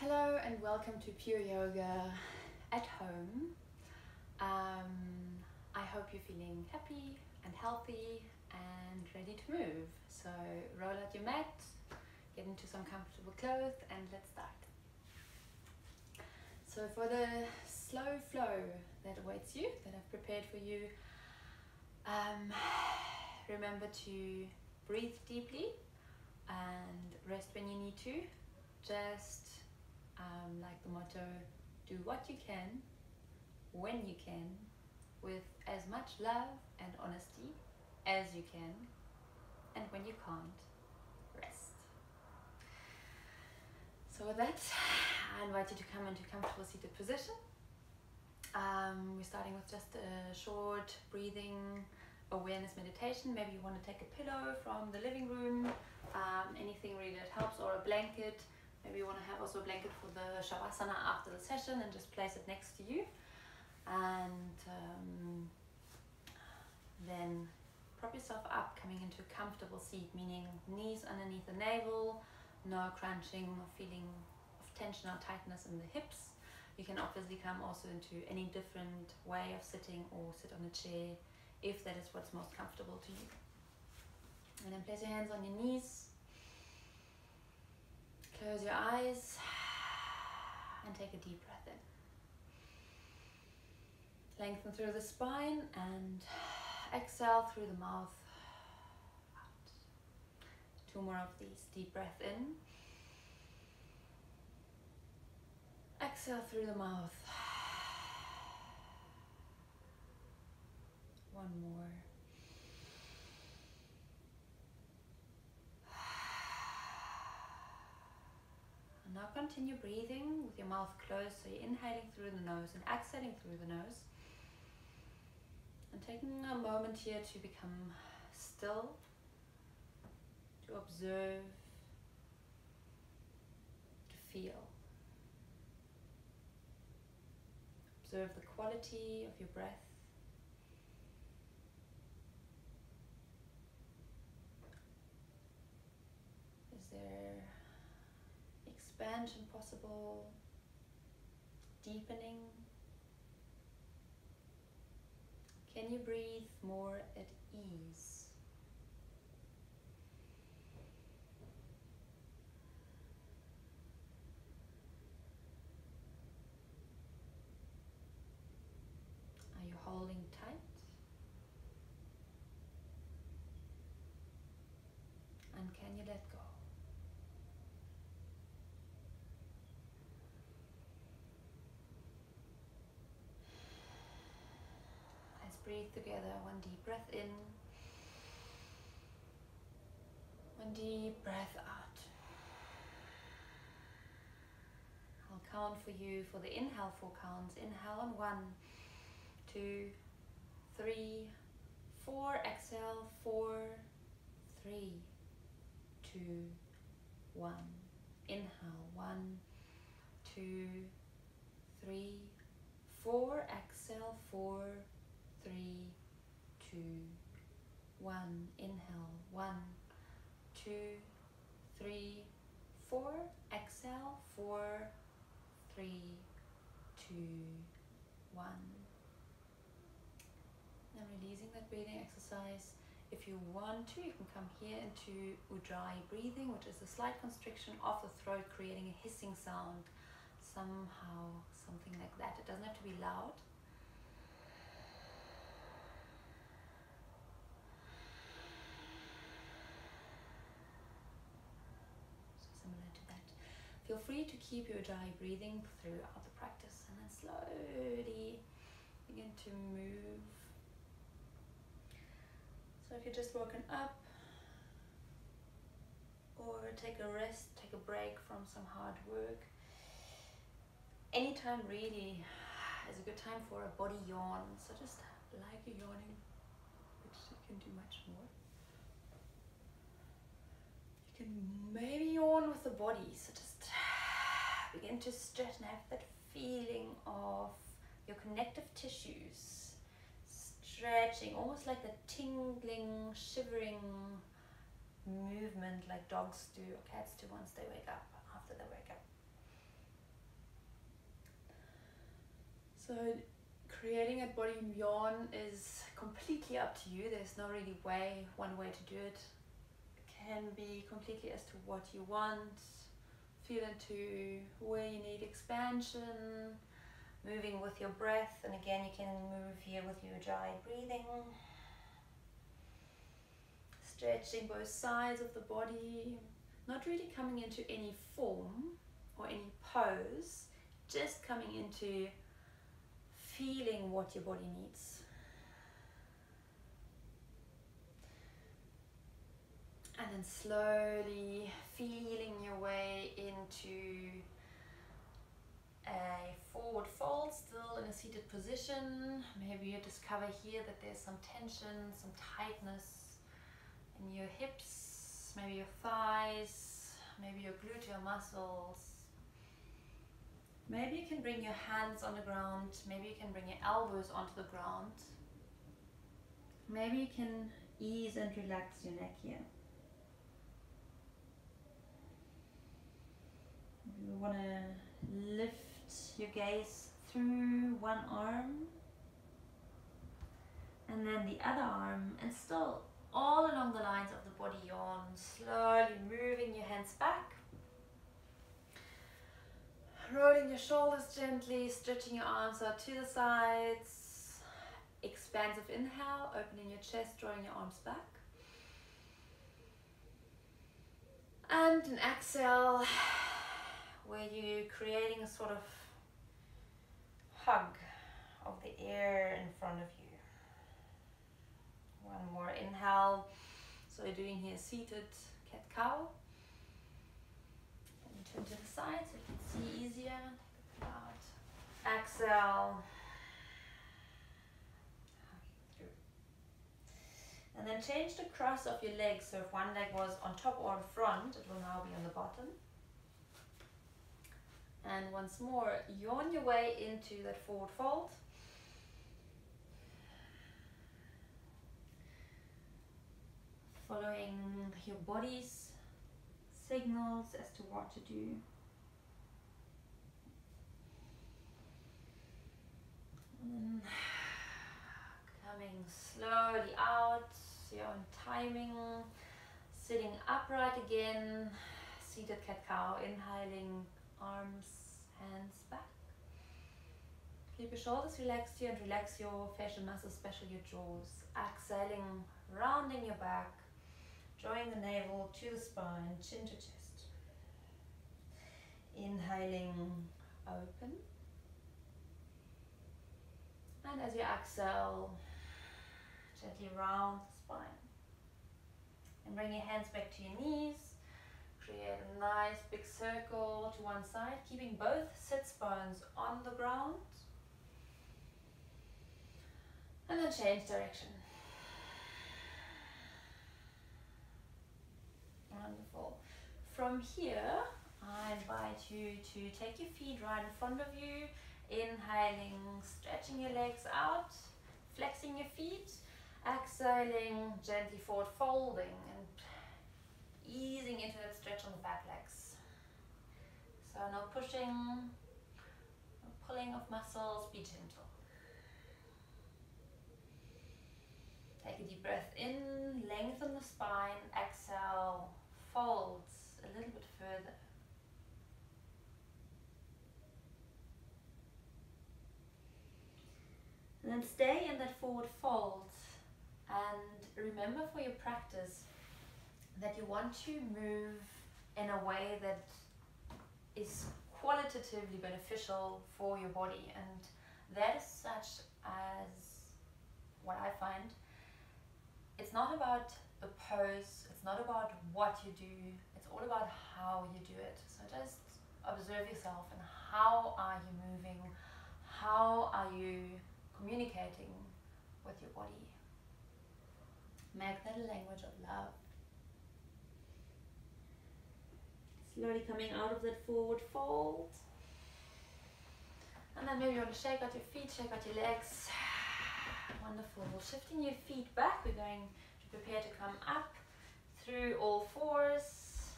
Hello and welcome to Pure Yoga at home. I hope you're feeling happy and healthy and ready to move. So roll out your mat, get into some comfortable clothes and let's start. So for the slow flow that awaits you, that I've prepared for you, remember to breathe deeply and rest when you need to. Just like the motto, do what you can, when you can, with as much love and honesty as you can, and when you can't, rest. So with that, I invite you to come into comfortable seated position. We're starting with just a short breathing awareness meditation. Maybe you want to take a pillow from the living room, anything really that helps, or a blanket. Maybe you want to have also a blanket for the shavasana after the session and just place it next to you. And then prop yourself up, coming into a comfortable seat, meaning knees underneath the navel, no crunching or feeling of tension or tightness in the hips. You can obviously come also into any different way of sitting or sit on a chair if that is what's most comfortable to you. And then place your hands on your knees. Close your eyes and take a deep breath in. Lengthen through the spine and exhale through the mouth out. 2 more of these. Deep breath in. Exhale through the mouth. 1 more. And now continue breathing with your mouth closed, so you're inhaling through the nose and exhaling through the nose. And taking a moment here to become still, to observe, to feel. Observe the quality of your breath. Is there expansion possible? Deepening? Can you breathe more at ease? Are you holding tight? And can you let go? Let's breathe together. 1 deep breath in. 1 deep breath out. I'll count for you for the inhale 4 counts. Inhale on 1, 2, 3, 4. Exhale 4, 3, 2, 1. Inhale 1, 2, 3, 4. Exhale 4, 3, 2, 1. Inhale 1, 2, 3, 4. Exhale 4, 3, 2, 1. And releasing that breathing exercise. If you want to, you can come here into Ujjayi breathing, which is a slight constriction of the throat, creating a hissing sound. Somehow, something like that. It doesn't have to be loud. So similar to that. Feel free to keep your Ujjayi breathing throughout the practice, and then slowly begin to move. So if you're just woken up, or take a rest, take a break from some hard work, anytime really is a good time for a body yawn. So just like you're yawning, which you can do much more. You can maybe yawn with the body, so just begin to stretch and have that feeling of your connective tissues stretching, almost like the tingling, shivering movement like dogs do or cats do once they wake up, after they wake up. So creating a body yawn is completely up to you. There's no really one way to do it. It can be completely as to what you want. Feel into where you need expansion, moving with your breath, and again you can move here with your dry breathing. Stretching both sides of the body, not really coming into any form or any pose, just coming into feeling what your body needs. And then slowly feeling your way into a forward fold, still in a seated position. Maybe you discover here that there's some tension, some tightness in your hips, maybe your thighs, maybe your gluteal muscles. Maybe you can bring your hands on the ground, maybe you can bring your elbows onto the ground. Maybe you can ease and relax your neck here. You want to lift your gaze through one arm and then the other arm, and still all along the lines of the body yawn, slowly moving your hands back, rolling your shoulders gently, stretching your arms out to the sides, expansive inhale, opening your chest, drawing your arms back, and an exhale where you're creating a sort of hug of the air in front of you. One more inhale. So you're doing here seated cat-cow. And turn to the side so you can see easier. Take the out. Exhale. And then change the cross of your legs. So if one leg was on top or in front, it will now be on the bottom. And once more, yawn your way into that forward fold. Following your body's signals as to what to do. And then coming slowly out, your own timing. Sitting upright again, seated cat-cow, inhaling, arms, hands back. Keep your shoulders relaxed here and relax your facial muscles, especially your jaws. Exhaling, rounding your back, drawing the navel to the spine, chin to chest. Inhaling, open. And as you exhale, gently round the spine. And bring your hands back to your knees. Create a nice big circle to one side, keeping both sits bones on the ground. And then change direction. Wonderful. From here, I invite you to take your feet right in front of you. Inhaling, stretching your legs out, flexing your feet. Exhaling, gently forward folding and easing into that stretch on the back legs. So no pushing, no pulling of muscles, be gentle. Take a deep breath in, lengthen the spine, exhale, folds a little bit further. And then stay in that forward fold, and remember for your practice that you want to move in a way that is qualitatively beneficial for your body, and that is such as what I find. It's not about the pose, it's not about what you do, it's all about how you do it. So just observe yourself and how are you moving, how are you communicating with your body. Make that a language of love. Slowly coming out of that forward fold. And then maybe you want to shake out your feet, shake out your legs. Wonderful. Shifting your feet back, we're going to prepare to come up through all fours.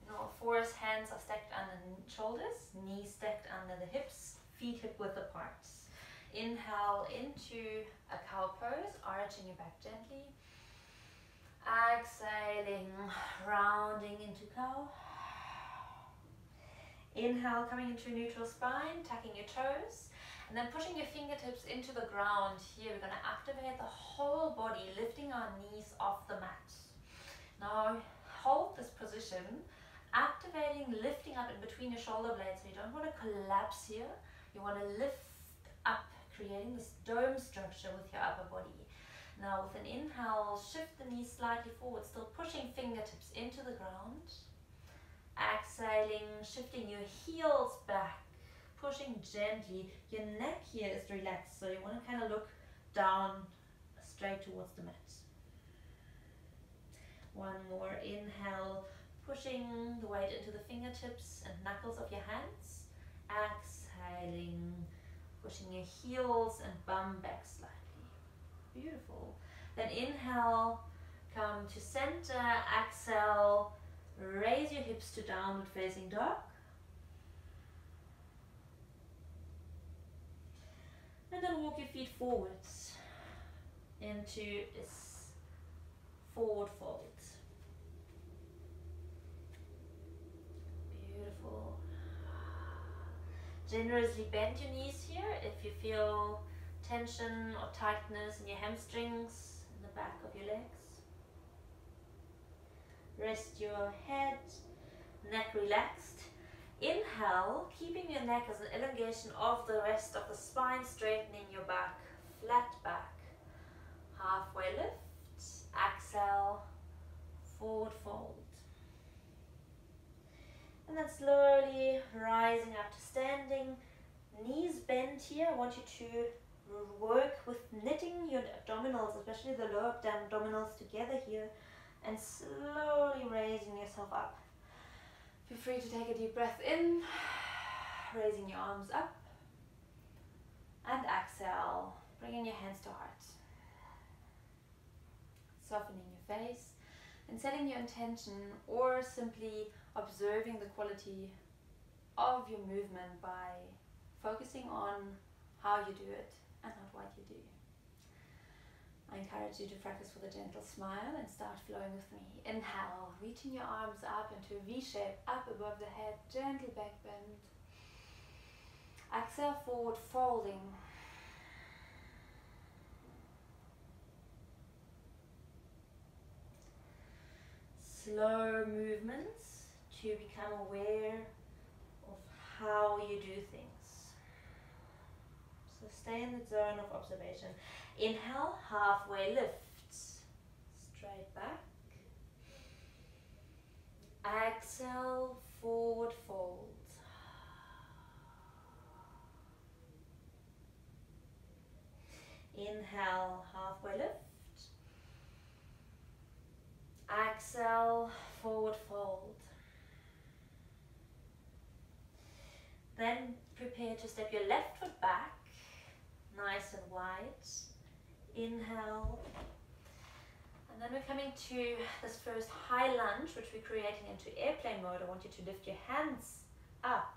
In all fours, hands are stacked under the shoulders, knees stacked under the hips, feet hip width apart. Inhale into a cow pose, arching your back gently. Exhaling, rounding into cow. Inhale, coming into neutral spine, tucking your toes, and then pushing your fingertips into the ground. Here we're going to activate the whole body, lifting our knees off the mat. Now hold this position, activating, lifting up in between your shoulder blades. So you don't want to collapse here, you want to lift up, creating this dome structure with your upper body. Now with an inhale, shift the knees slightly forward, still pushing fingertips into the ground. Exhaling, shifting your heels back, pushing gently. Your neck here is relaxed, so you want to kind of look down straight towards the mat. One more inhale, pushing the weight into the fingertips and knuckles of your hands. Exhaling, pushing your heels and bum back slightly. Beautiful. Then inhale, come to center, exhale, raise your hips to downward facing dog. And then walk your feet forwards into this forward fold. Beautiful. Generously bend your knees here if you feel tension or tightness in your hamstrings, in the back of your legs. Rest your head, neck relaxed. Inhale, keeping your neck as an elongation of the rest of the spine, straightening your back, flat back. Halfway lift, exhale, forward fold. And then slowly rising up to standing, knees bent here. I want you to work with knitting your abdominals, especially the lower abdominals together here, and slowly raising yourself up. Feel free to take a deep breath in, raising your arms up, and exhale, bringing your hands to heart. Softening your face and setting your intention, or simply observing the quality of your movement by focusing on how you do it and not what you do. I encourage you to practice with a gentle smile and start flowing with me. Inhale, reaching your arms up into a V shape, up above the head, gentle back bend. Exhale, forward folding. Slow movements to become aware of how you do things. So stay in the zone of observation. Inhale, halfway lift, straight back. Exhale, forward fold. Inhale, halfway lift. Exhale, forward fold. Then prepare to step your left foot back, nice and wide. Inhale. And then we're coming to this first high lunge, which we're creating into airplane mode. I want you to lift your hands up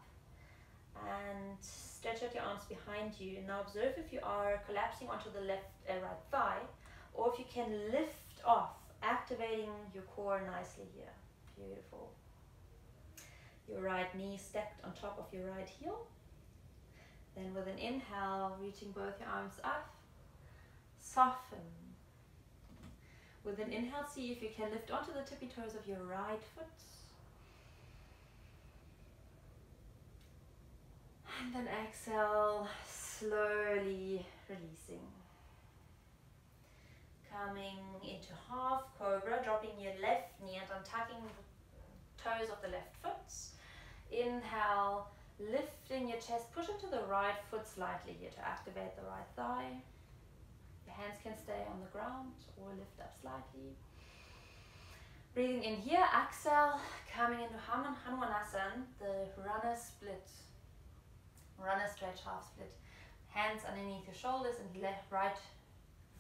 and stretch out your arms behind you. And now observe if you are collapsing onto the left right thigh, or if you can lift off, activating your core nicely here. Beautiful. Your right knee stacked on top of your right heel. Then with an inhale, reaching both your arms up, soften. With an inhale, see if you can lift onto the tippy toes of your right foot. And then exhale, slowly releasing. Coming into half cobra, dropping your left knee and untucking the toes of the left foot. Inhale, lifting your chest, push into the right foot slightly here to activate the right thigh. Your hands can stay on the ground or lift up slightly. Breathing in here, exhale, coming into Hanumanasana, the runner split. Runner stretch, half split. Hands underneath your shoulders and left, right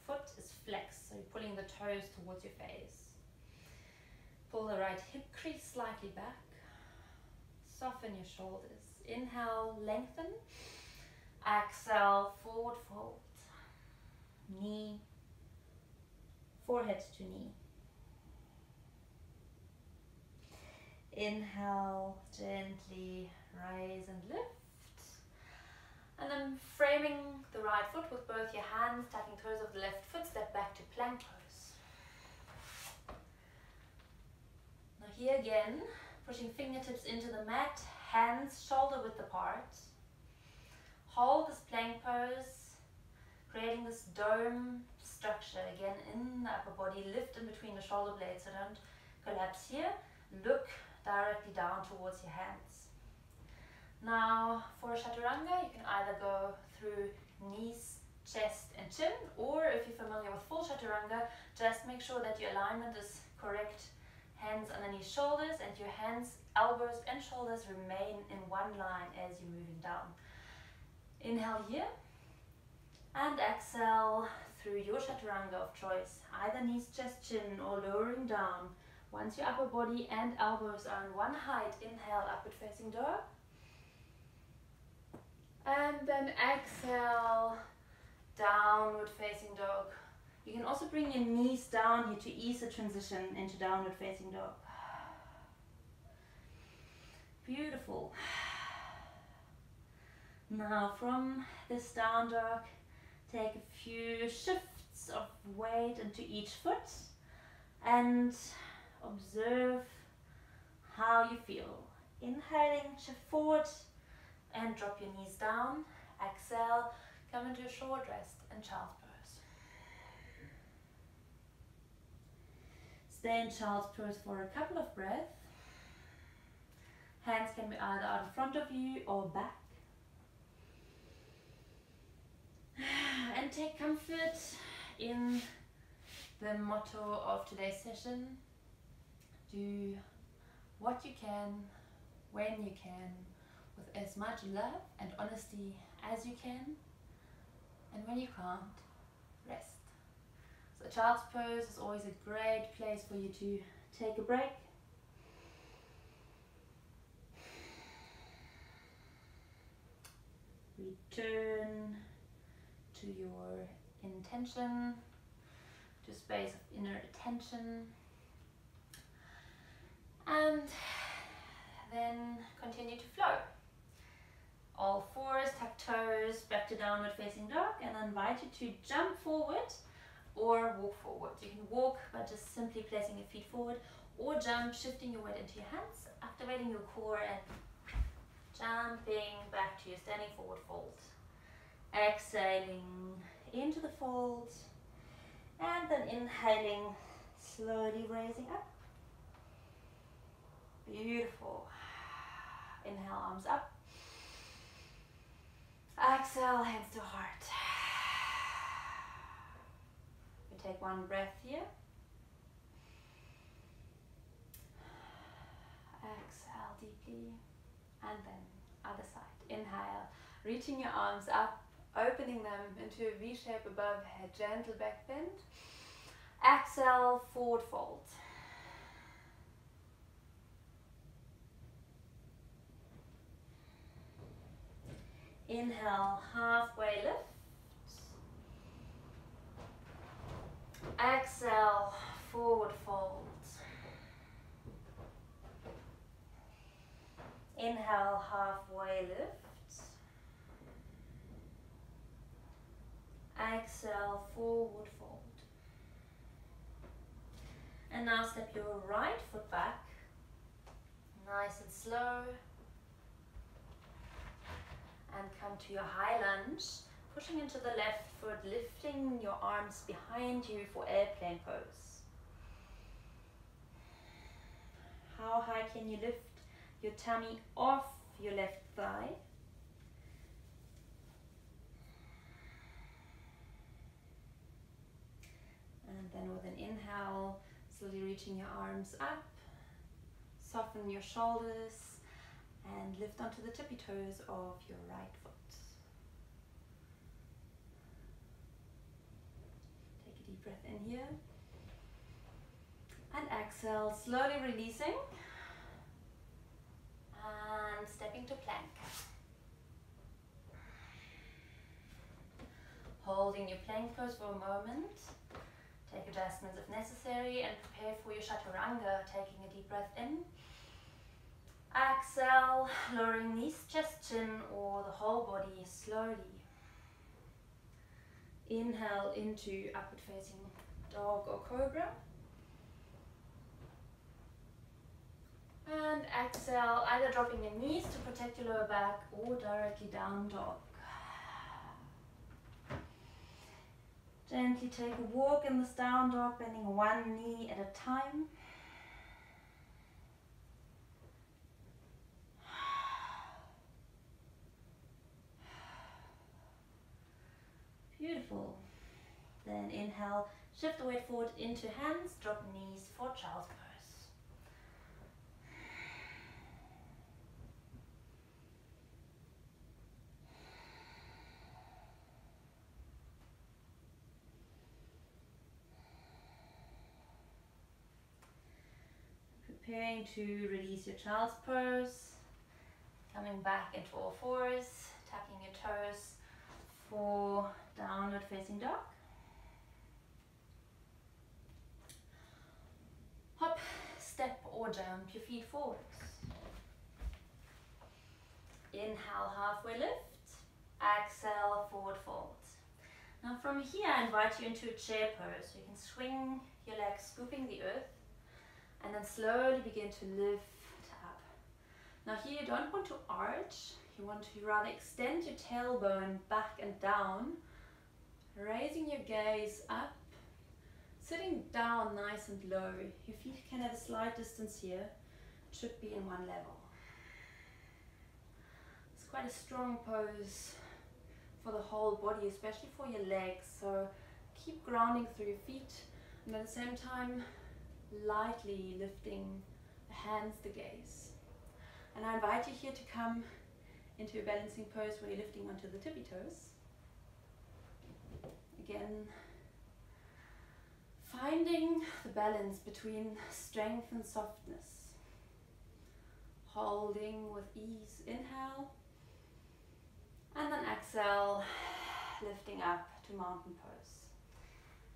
foot is flexed, so you're pulling the toes towards your face. Pull the right hip crease slightly back. Soften your shoulders. Inhale, lengthen. Exhale, forward fold. Knee, forehead to knee. Inhale, gently raise and lift. And then framing the right foot with both your hands, tucking toes of the left foot, step back to plank pose. Now here again, pushing fingertips into the mat, hands shoulder width apart. Hold this plank pose, creating this dome structure again in the upper body. Lift in between the shoulder blades, so don't collapse here. Look directly down towards your hands. Now for chaturanga, you can either go through knees, chest and chin, or if you're familiar with full chaturanga, just make sure that your alignment is correct. Hands underneath shoulders, and your hands, elbows and shoulders remain in one line as you're moving down. Inhale here and exhale through your chaturanga of choice, either knees, chest, chin or lowering down. Once your upper body and elbows are in one height, inhale, upward facing dog. And then exhale, downward facing dog. You can also bring your knees down here to ease the transition into downward facing dog. Beautiful. Now from this down dog, take a few shifts of weight into each foot and observe how you feel. Inhaling, shift forward and drop your knees down. Exhale, come into a short rest and child's pose. Stay in child's pose for a couple of breaths. Hands can be either out in front of you or back. And take comfort in the motto of today's session. Do what you can, when you can, with as much love and honesty as you can. And when you can't, rest. So child's pose is always a great place for you to take a break. Return to your intention, to space of inner attention, and then continue to flow. All fours, tuck toes, back to downward facing dog, and I invite you to jump forward or walk forward. You can walk by just simply placing your feet forward, or jump, shifting your weight into your hands, activating your core and jumping back to your standing forward fold. Exhaling into the fold, and then inhaling, slowly raising up. Beautiful. Inhale, arms up. Exhale, hands to heart. We take one breath here. Exhale deeply, and then other side. Inhale, reaching your arms up, opening them into a V shape above head, gentle back bend. Exhale, forward fold. Inhale, halfway lift. Exhale, forward fold. Inhale, halfway lift. Exhale, forward fold. And now step your right foot back, nice and slow. And come to your high lunge, pushing into the left foot, lifting your arms behind you for airplane pose. How high can you lift your tummy off your left thigh? And then with an inhale, slowly reaching your arms up, soften your shoulders, and lift onto the tippy toes of your right foot. Take a deep breath in here. And exhale, slowly releasing. And stepping to plank. holding your plank pose for a moment. Take adjustments if necessary and prepare for your chaturanga, taking a deep breath in. Exhale, lowering knees, chest, chin, or the whole body slowly. Inhale into upward facing dog or cobra. And exhale, either dropping your knees to protect your lower back or directly down dog. Gently take a walk in this down dog, bending one knee at a time. Beautiful. Then inhale, shift the weight forward into hands, drop knees for child's pose. Preparing to release your child's pose, coming back into all fours, tucking your toes for downward facing dog. Hop, step or jump your feet forwards. Inhale, halfway lift. Exhale, forward fold. Now from here, I invite you into a chair pose. So you can swing your legs, scooping the earth, and then slowly begin to lift up. Now here you don't want to arch, you want to rather extend your tailbone back and down, raising your gaze up, sitting down nice and low. Your feet can have a slight distance here, it should be in one level. It's quite a strong pose for the whole body, especially for your legs, so keep grounding through your feet and at the same time lightly lifting the hands, the gaze. And I invite you here to come into a balancing pose where you're lifting onto the tippy toes. Again, finding the balance between strength and softness. Holding with ease, inhale, and then exhale, lifting up to mountain pose.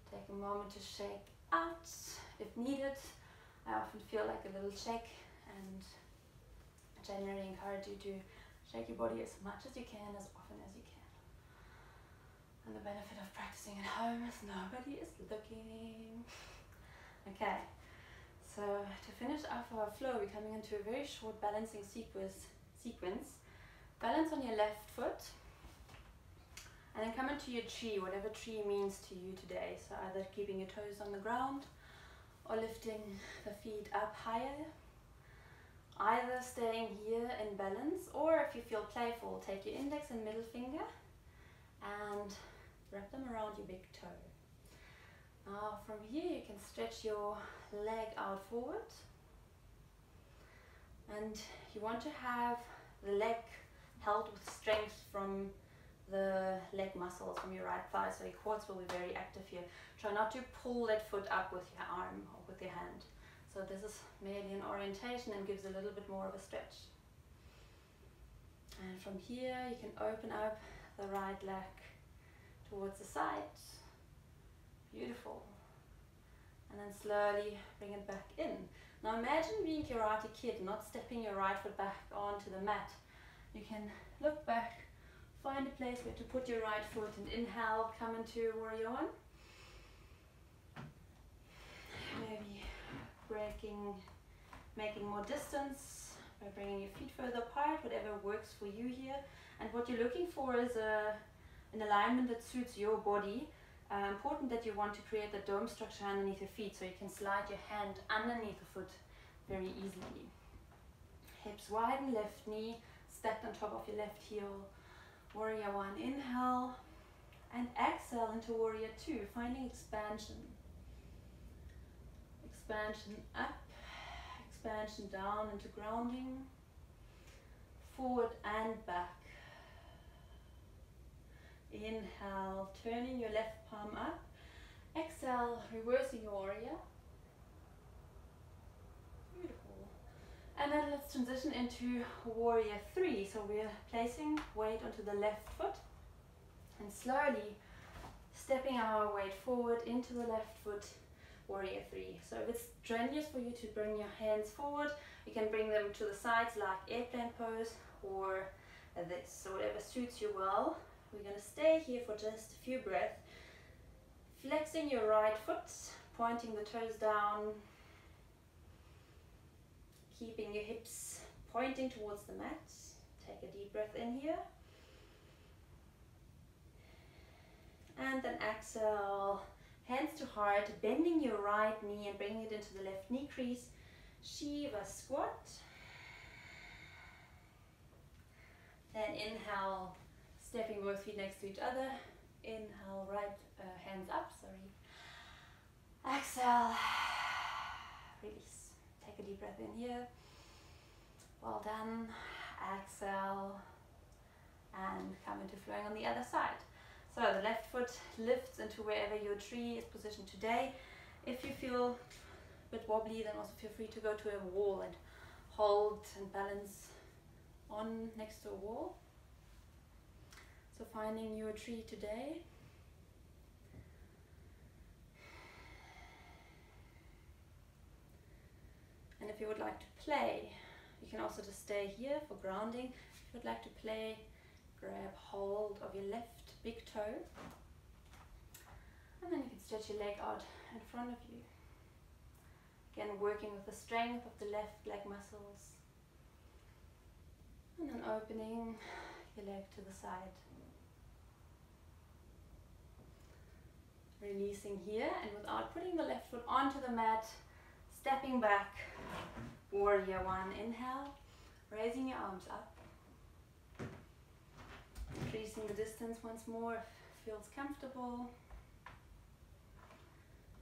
Take a moment to shake out if needed. I often feel like a little shake, and I generally encourage you to shake your body as much as you can, as often as you can. And the benefit of practicing at home is nobody is looking. Okay, so to finish off our flow, we're coming into a very short balancing sequence. Balance on your left foot, and then come into your tree, whatever tree means to you today. So either keeping your toes on the ground or lifting the feet up higher. Either staying here in balance, or if you feel playful, take your index and middle finger and wrap them around your big toe. Now from here you can stretch your leg out forward, and you want to have the leg held with strength from the leg muscles from your right thigh, so your quads will be very active here. Try not to pull that foot up with your arm or with your hand. So this is merely an orientation and gives a little bit more of a stretch. And from here you can open up the right leg towards the side. Beautiful. And then slowly bring it back in. Now imagine being Karate Kid, not stepping your right foot back onto the mat. You can look back, find a place where to put your right foot, and inhale, come into Warrior One. Maybe making more distance by bringing your feet further apart, whatever works for you here. And what you're looking for is an alignment that suits your body. Important that you want to create the dome structure underneath your feet, so you can slide your hand underneath the foot very easily. Hips widen, left knee stacked on top of your left heel. Warrior One, inhale, and exhale into Warrior Two, finding expansion. Expansion up, expansion down into grounding, forward and back. Inhale, turning your left palm up. Exhale, reversing your warrior. Beautiful. And then let's transition into Warrior Three. So we're placing weight onto the left foot and slowly stepping our weight forward into the left foot, warrior three. So if it's strenuous for you to bring your hands forward, you can bring them to the sides like airplane pose or this, so whatever suits you well. We're going to stay here for just a few breaths, flexing your right foot, pointing the toes down, keeping your hips pointing towards the mat. Take a deep breath in here. And then exhale, hands to heart, bending your right knee and bringing it into the left knee crease. Shiva squat. Then inhale, stepping both feet next to each other. Inhale, right hands up, sorry. Exhale, release. Take a deep breath in here. Well done. Exhale, and come into flowing on the other side. So the left foot lifts into wherever your tree is positioned today. If you feel a bit wobbly, then also feel free to go to a wall and hold and balance on next to a wall. So finding your tree today. And if you would like to play, you can also just stay here for grounding. If you would like to play, grab hold of your left big toe. And then you can stretch your leg out in front of you. Again, working with the strength of the left leg muscles. And then opening your leg to the side. Releasing here, and without putting the left foot onto the mat, stepping back, warrior one. Inhale, raising your arms up. Increasing the distance once more if it feels comfortable.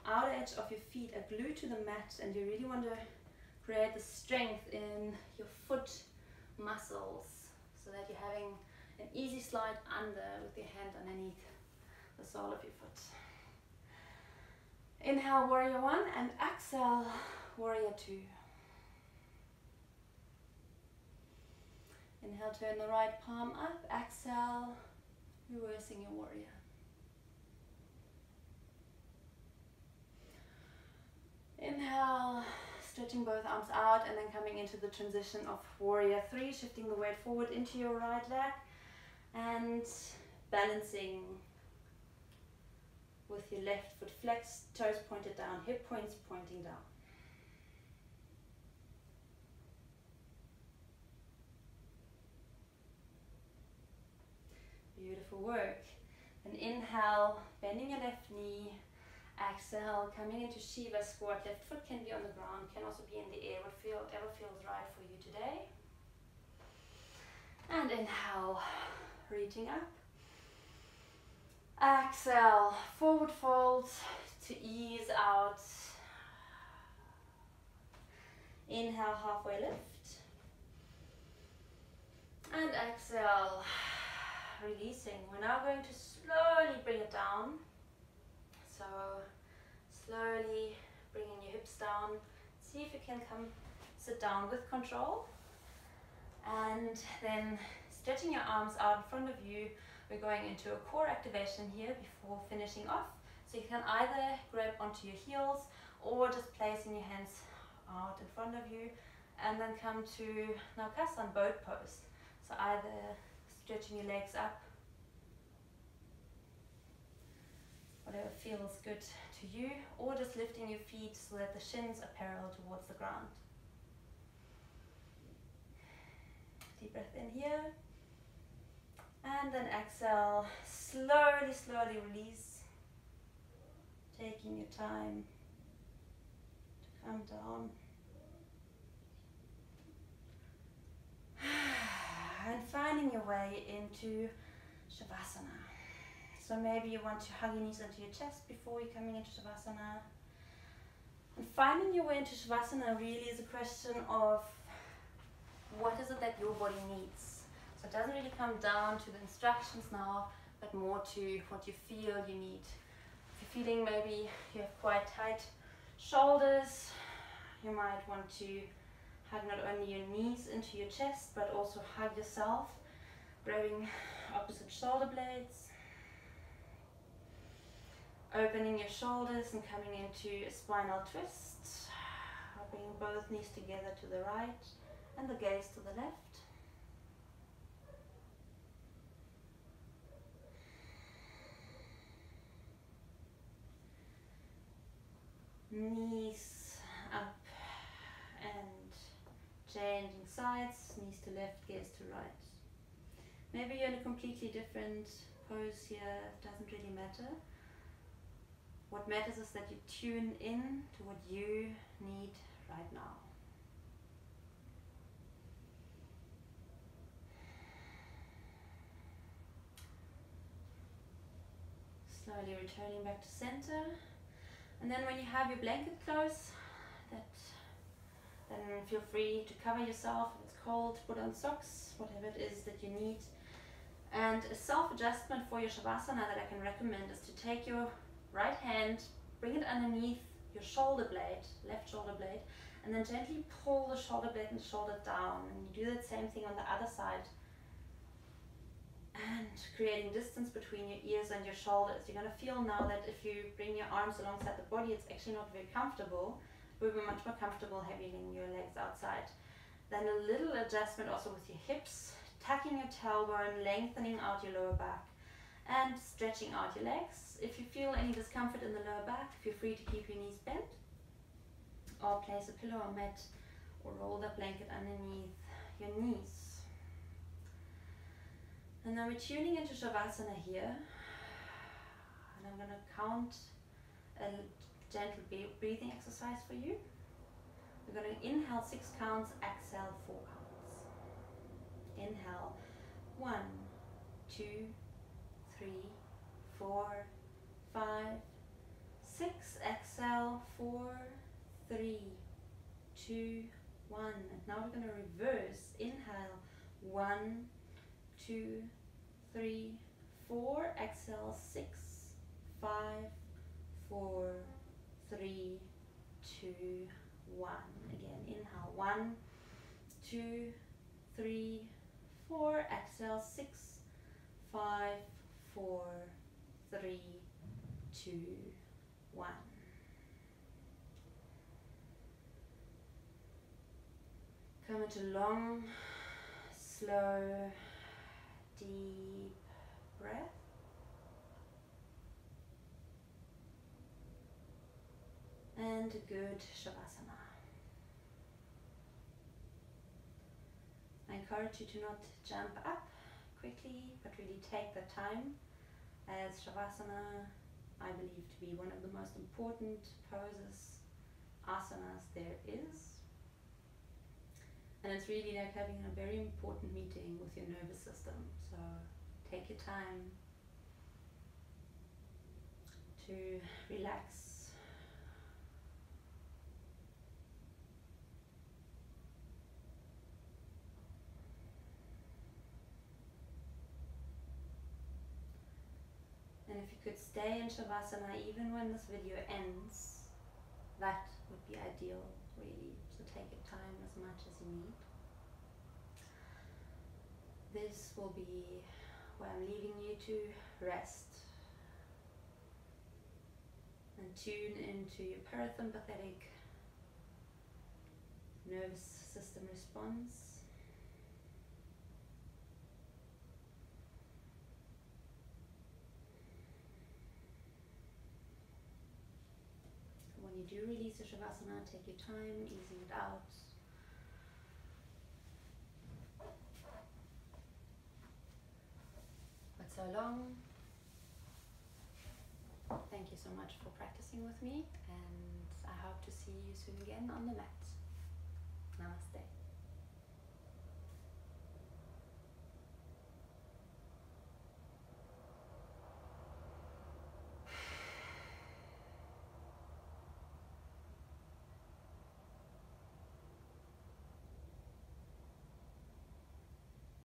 Outer edge of your feet are glued to the mat, and you really want to create the strength in your foot muscles so that you're having an easy slide under with your hand underneath the sole of your foot. Inhale, warrior one, and exhale, warrior two. Inhale, turn the right palm up. Exhale, reversing your warrior. Inhale, stretching both arms out, and then coming into the transition of warrior three, shifting the weight forward into your right leg and balancing with your left foot flexed, toes pointed down, hip points pointing down. Beautiful work. And inhale, bending your left knee. Exhale, coming into Shiva squat. Left foot can be on the ground, can also be in the air, whatever feels right for you today. And inhale, reaching up. Exhale, forward fold to ease out. Inhale, halfway lift. And exhale, releasing. We're now going to slowly bring it down. So slowly bringing your hips down. See if you can come sit down with control. And then stretching your arms out in front of you. We're going into a core activation here before finishing off. So you can either grab onto your heels or just placing your hands out in front of you and then come to Naukasana boat pose. So either stretching your legs up, whatever feels good to you, or just lifting your feet so that the shins are parallel towards the ground. Deep breath in here. And then exhale, slowly, slowly release. Taking your time to come down. And finding your way into Shavasana. So maybe you want to hug your knees into your chest before you're coming into Shavasana. And finding your way into Shavasana really is a question of what is it that your body needs. So it doesn't really come down to the instructions now, but more to what you feel you need. If you're feeling maybe you have quite tight shoulders, you might want to hug not only your knees into your chest, but also hug yourself, grabbing opposite shoulder blades. Opening your shoulders and coming into a spinal twist. Bringing both knees together to the right and the gaze to the left. Knees up and changing sides, knees to left, gaze to right. Maybe you're in a completely different pose here, it doesn't really matter. What matters is that you tune in to what you need right now. Slowly returning back to center. And then when you have your blanket close, then feel free to cover yourself. If it's cold, put on socks, whatever it is that you need. And a self-adjustment for your Shavasana that I can recommend is to take your right hand, bring it underneath your shoulder blade, left shoulder blade, and then gently pull the shoulder blade and shoulder down. And you do that same thing on the other side. And creating distance between your ears and your shoulders. You're going to feel now that if you bring your arms alongside the body, it's actually not very comfortable. It will be much more comfortable having your legs outside. Then a little adjustment also with your hips, tucking your tailbone, lengthening out your lower back, and stretching out your legs. If you feel any discomfort in the lower back, feel free to keep your knees bent, or place a pillow or mat or roll the blanket underneath your knees. And then we're tuning into Shavasana here, and I'm going to count a gentle breathing exercise for you. We're going to inhale 6 counts, exhale 4 counts. Inhale 1, 2, 3, 4, 5, 6. Exhale 4, 3, 2, 1. And now we're going to reverse. Inhale 1, 2, 3, 4. Exhale 6, 5, 4, 3, 2, 1. Again, inhale 1, 2, 3, 4. Exhale 6, 5, 4, 3, 2, 1. Come into long, slow, deep breath. And a good Shavasana. I encourage you to not jump up quickly, but really take the time, as Shavasana, I believe to be one of the most important poses, asanas there is. And it's really like having a very important meeting with your nervous system. So take your time to relax. And if you could stay in Shavasana even when this video ends, that would be ideal, really. So take your time as much as you need. This will be where I'm leaving you to rest and tune into your parasympathetic nervous system response. When you do release the Shavasana, take your time, easing it out. But so long. Thank you so much for practicing with me, and I hope to see you soon again on the mat. Namaste.